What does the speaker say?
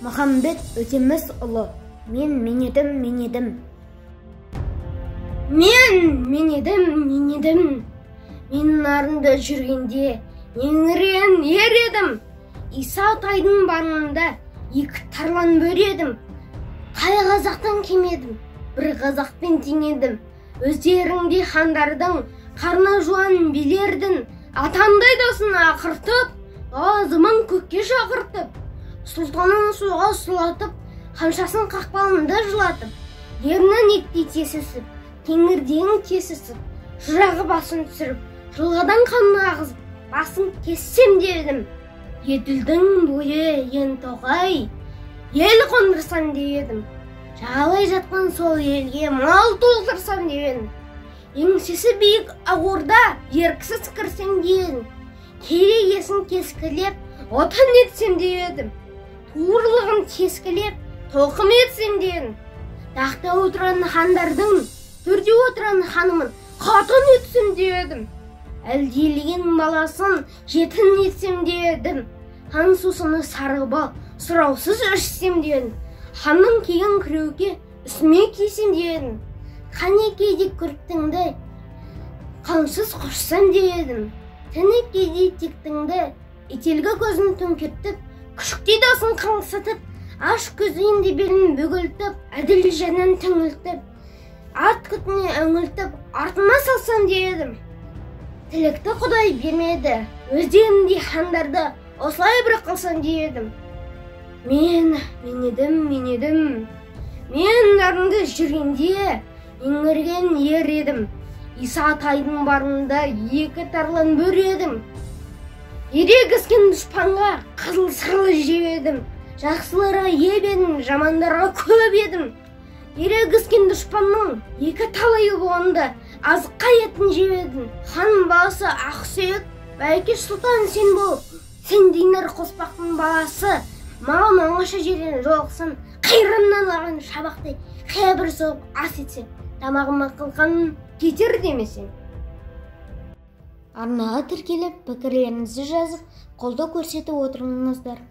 Махамбет Өтемісұлы. Мен едім. Мен нарында жүргенде еңірен ер едім. Иса тайдың барында екі тарлан бөредім. Қай қазақтан кемедім, бір қазақпен теңедім. Өздеріңде хандардың қарны жуан билердің, атандай досын ақыртып, азымын көкке шақыртып, сұлтанын суға сұлатып, қамшасын қақпалында жылатып, ернін еттей тесісіп, кеңірдегін тесісіп, жырағы басын түсіріп, жылғадан қанын ағызып, басын кессем дедім. Еділдің бойы ен тоғай, ел қондырсам дедім. Жағалай жатқан сол елге мал толтырсам дедім. Еңсесі биік ағорда еркісіз кірсем дедім. Керегесін кескілеп, отын етсем дедім. Туырлығын тескілеп, тоқым етсем дедім. Тақта отырған хандардың, төрде отырған ханымын қатын етсем дедім. Әлдилеген баласын жетін етсем дедім. Хан сусыны сары бал сұраусыз ішсем дедім. Ханның киген күреуге үстіме кисем дедім. Қанекейде күрттіңді қансыз қошсам дедім. Тәнекейде тектіңді етелгі көзін төңкертіп, күшіктей дасын қаңсытып, аш көзінде белін бөгілтіп, әділ жанын түңілтіп, ат күтіне өңілтіп, артыма салсам дедім. Тілекті Құдай бермеді, өздерінде хандарды осылай бір қылсам дедім. Мен едім. Мен нарында жүргенде еңірген ер едім. Иса тайдың барында екі тарлан бөредім. Ерегіскен дұшпанға қызыл сырлы жебедім. Жақсыларға еп едім, жамандарға көп едім. Ерегіскен дұшпанның екі талайы болғанда азыққа етін жебедім. Хан баласы Ақсүйек, бәйке сұлтан сен болып, сен Динар қоспақтың баласы. Маған оңаша жерден жолықсан, қайраннан алған шабақтай қайбір соғып ас етсе, тамағыма қылқанын кетер демесең. Арнаға тіркеліп, пікірлеріңізді жазып, қолдау көрсетіп отырыңыздар.